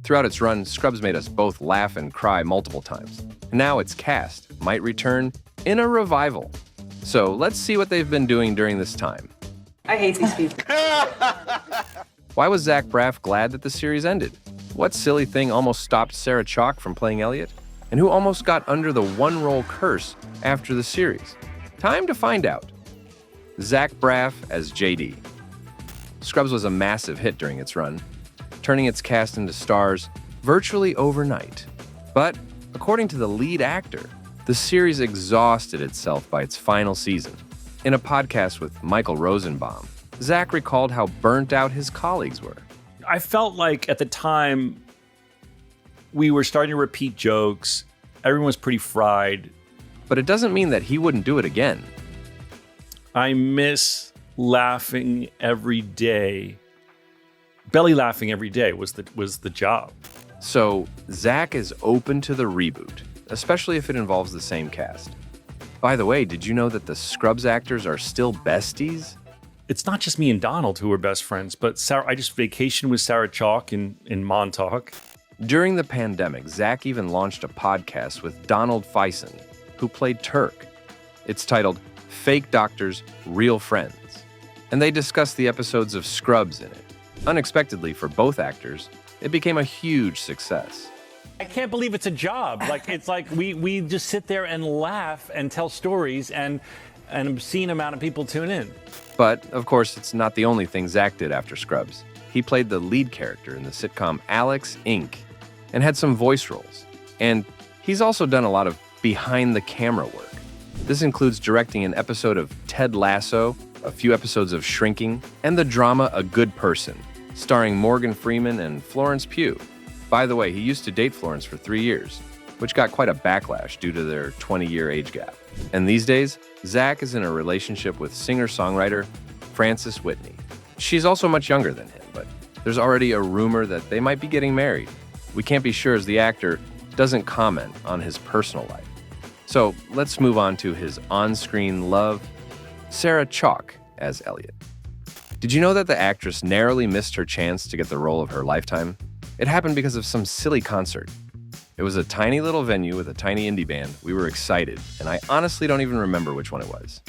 Throughout its run, Scrubs made us both laugh and cry multiple times. And now its cast might return in a revival. So let's see what they've been doing during this time. I hate these people. Why was Zach Braff glad that the series ended? What silly thing almost stopped Sarah Chalke from playing Elliott? And who almost got under the one-role curse after the series? Time to find out. Zach Braff as JD. Scrubs was a massive hit during its run, turning its cast into stars virtually overnight. But according to the lead actor, the series exhausted itself by its final season. In a podcast with Michael Rosenbaum, Zach recalled how burnt out his colleagues were. I felt like at the time we were starting to repeat jokes. Everyone was pretty fried. But it doesn't mean that he wouldn't do it again. I miss laughing every day. Belly laughing every day was the job. So Zach is open to the reboot, especially if it involves the same cast. By the way, did you know that the Scrubs actors are still besties? It's not just me and Donald who are best friends, but I just vacationed with Sarah Chalke in Montauk. During the pandemic, Zach even launched a podcast with Donald Faison, who played Turk. It's titled Fake Doctors, Real Friends. And they discussed the episodes of Scrubs in it. Unexpectedly for both actors, it became a huge success. I can't believe it's a job. It's like we just sit there and laugh and tell stories, and an obscene amount of people tune in. But, of course, it's not the only thing Zach did after Scrubs. He played the lead character in the sitcom Alex, Inc. and had some voice roles. And he's also done a lot of behind-the-camera work. This includes directing an episode of Ted Lasso, a few episodes of Shrinking, and the drama A Good Person, starring Morgan Freeman and Florence Pugh. By the way, he used to date Florence for 3 years, which got quite a backlash due to their 20-year age gap. And these days, Zach is in a relationship with singer-songwriter Frances Whitney. She's also much younger than him, but there's already a rumor that they might be getting married. We can't be sure as the actor doesn't comment on his personal life. So let's move on to his on-screen love, Sarah Chalke as Elliott. Did you know that the actress narrowly missed her chance to get the role of her lifetime? It happened because of some silly concert. It was a tiny little venue with a tiny indie band. We were excited, and I honestly don't even remember which one it was.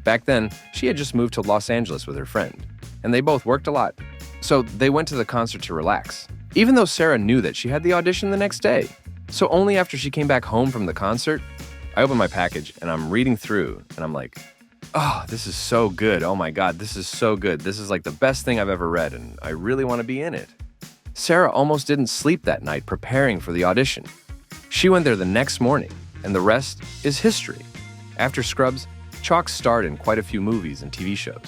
Back then, she had just moved to Los Angeles with her friend, and they both worked a lot. So they went to the concert to relax, even though Sarah knew that she had the audition the next day. So only after she came back home from the concert, I opened my package and I'm reading through, and I'm like, oh, this is so good. Oh my God, this is so good. This is like the best thing I've ever read, and I really want to be in it. Sarah almost didn't sleep that night preparing for the audition. She went there the next morning, and the rest is history. After Scrubs, Chalke starred in quite a few movies and TV shows.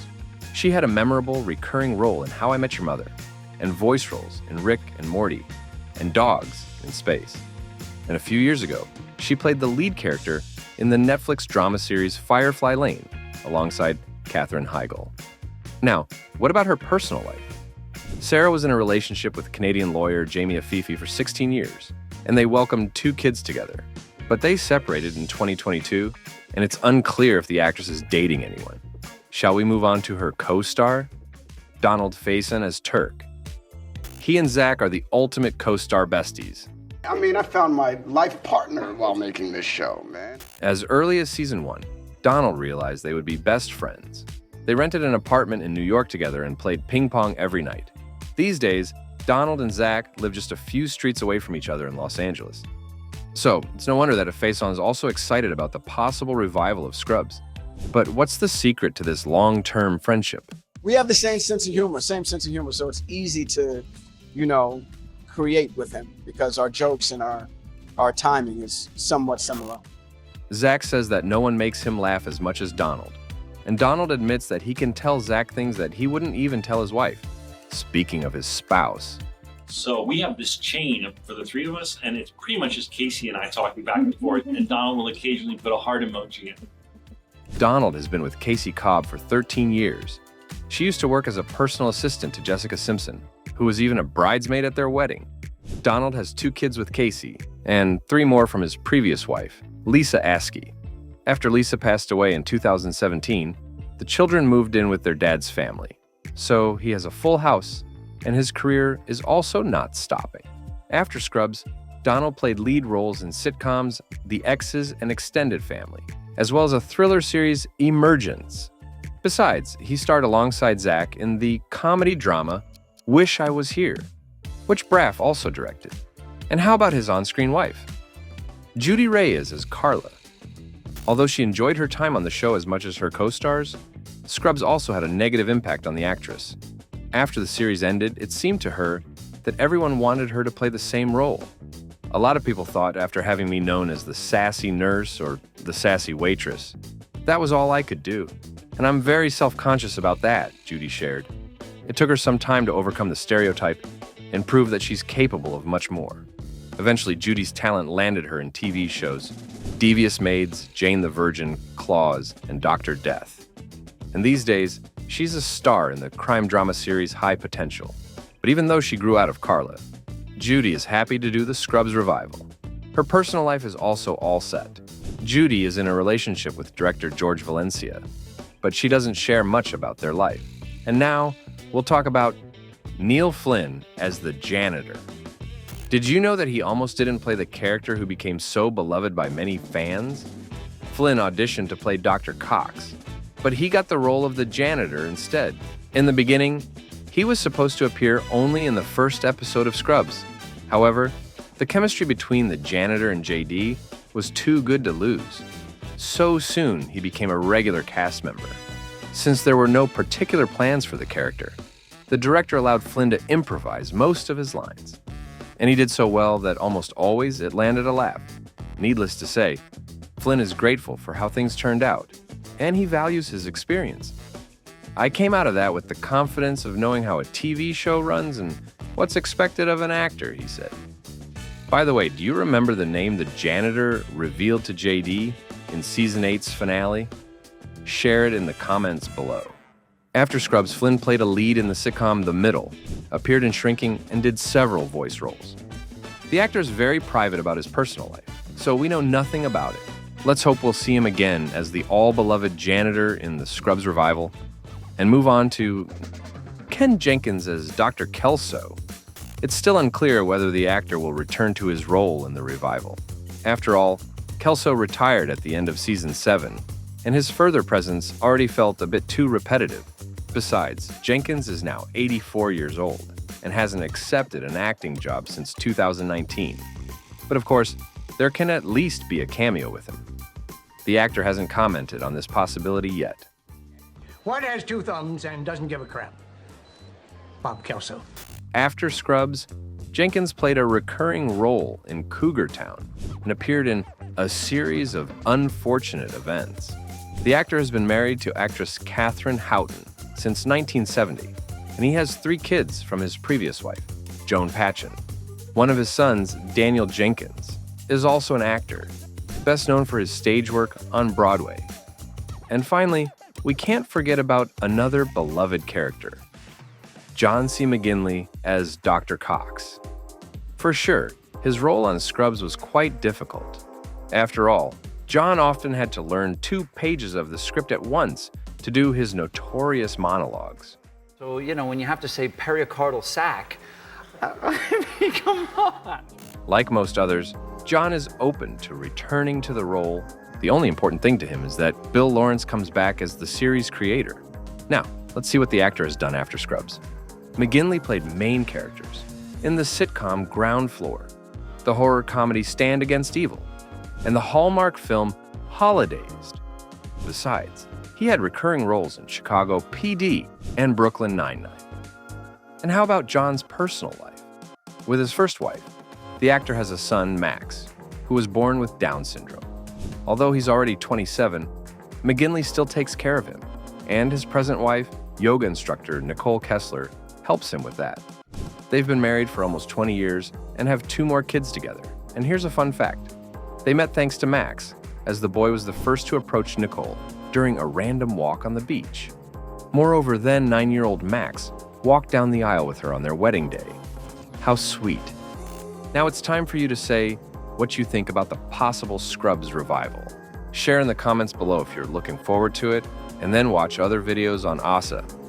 She had a memorable recurring role in How I Met Your Mother, and voice roles in Rick and Morty, and Dogs in Space. And a few years ago, she played the lead character in the Netflix drama series Firefly Lane, alongside Katherine Heigl. Now, what about her personal life? Sarah was in a relationship with Canadian lawyer Jamie Afifi for 16 years, and they welcomed 2 kids together. But they separated in 2022, and it's unclear if the actress is dating anyone. Shall we move on to her co-star? Donald Faison as Turk. He and Zach are the ultimate co-star besties. I mean, I found my life partner while making this show, man. As early as season 1, Donald realized they would be best friends. They rented an apartment in New York together and played ping pong every night. These days, Donald and Zach live just a few streets away from each other in Los Angeles. So, it's no wonder that Faison is also excited about the possible revival of Scrubs. But what's the secret to this long-term friendship? We have the same sense of humor, so it's easy to, create with him because our jokes and our timing is somewhat similar. Zach says that no one makes him laugh as much as Donald. And Donald admits that he can tell Zach things that he wouldn't even tell his wife. Speaking of his spouse. So we have this chain for the 3 of us, and it's pretty much just Casey and I talking back and forth, and Donald will occasionally put a heart emoji in. Donald has been with Casey Cobb for 13 years. She used to work as a personal assistant to Jessica Simpson, who was even a bridesmaid at their wedding. Donald has 2 kids with Casey, and 3 more from his previous wife, Lisa Askey. After Lisa passed away in 2017, the children moved in with their dad's family. So he has a full house, and his career is also not stopping. After Scrubs, Donald played lead roles in sitcoms The X's and Extended Family, as well as a thriller series Emergence. Besides, he starred alongside Zach in the comedy drama Wish I Was Here, which Braff also directed. And how about his on-screen wife? Judy Reyes as Carla. Although she enjoyed her time on the show as much as her co-stars, Scrubs also had a negative impact on the actress. After the series ended, it seemed to her that everyone wanted her to play the same role. A lot of people thought, after having me known as the sassy nurse or the sassy waitress, that was all I could do. And I'm very self-conscious about that, Judy shared. It took her some time to overcome the stereotype and prove that she's capable of much more. Eventually, Judy's talent landed her in TV shows Devious Maids, Jane the Virgin, Claws, and Dr. Death. And these days, she's a star in the crime drama series High Potential. But even though she grew out of Carla, Judy is happy to do the Scrubs revival. Her personal life is also all set. Judy is in a relationship with director George Valencia, but she doesn't share much about their life. And now, we'll talk about Neil Flynn as the janitor. Did you know that he almost didn't play the character who became so beloved by many fans? Flynn auditioned to play Dr. Cox, but he got the role of the janitor instead. In the beginning, he was supposed to appear only in the first episode of Scrubs. However, the chemistry between the janitor and JD was too good to lose. So soon, he became a regular cast member. Since there were no particular plans for the character, the director allowed Flynn to improvise most of his lines. And he did so well that almost always it landed a laugh. Needless to say, Flynn is grateful for how things turned out, and he values his experience. I came out of that with the confidence of knowing how a TV show runs and what's expected of an actor, he said. By the way, do you remember the name the janitor revealed to JD in Season 8's finale? Share it in the comments below. After Scrubs, Flynn played a lead in the sitcom The Middle, appeared in Shrinking, and did several voice roles. The actor is very private about his personal life, so we know nothing about it. Let's hope we'll see him again as the all-beloved janitor in the Scrubs revival, and move on to Ken Jenkins as Dr. Kelso. It's still unclear whether the actor will return to his role in the revival. After all, Kelso retired at the end of Season 7, and his further presence already felt a bit too repetitive. Besides, Jenkins is now 84 years old and hasn't accepted an acting job since 2019. But of course, there can at least be a cameo with him. The actor hasn't commented on this possibility yet. What has two thumbs and doesn't give a crap? Bob Kelso. After Scrubs, Jenkins played a recurring role in Cougar Town and appeared in a series of unfortunate events. The actor has been married to actress Catherine Houghton since 1970, and he has 3 kids from his previous wife, Joan Patchen. One of his sons, Daniel Jenkins, is also an actor, best known for his stage work on Broadway. And finally, we can't forget about another beloved character, John C. McGinley as Dr. Cox. For sure, his role on Scrubs was quite difficult. After all, John often had to learn 2 pages of the script at once to do his notorious monologues. So, when you have to say pericardial sac, I mean, come on. Like most others, John is open to returning to the role. The only important thing to him is that Bill Lawrence comes back as the series creator. Now, let's see what the actor has done after Scrubs. McGinley played main characters in the sitcom Ground Floor, the horror comedy Stand Against Evil, and the Hallmark film Holidays. Besides, he had recurring roles in Chicago PD and Brooklyn Nine-Nine. And how about John's personal life? With his first wife, the actor has a son, Max, who was born with Down syndrome. Although he's already 27, McGinley still takes care of him, and his present wife, yoga instructor Nicole Kessler, helps him with that. They've been married for almost 20 years and have 2 more kids together. And here's a fun fact. They met thanks to Max, as the boy was the first to approach Nicole during a random walk on the beach. Moreover, then 9-year-old Max walked down the aisle with her on their wedding day. How sweet. Now it's time for you to say what you think about the possible Scrubs revival. Share in the comments below if you're looking forward to it, and then watch other videos on OSSA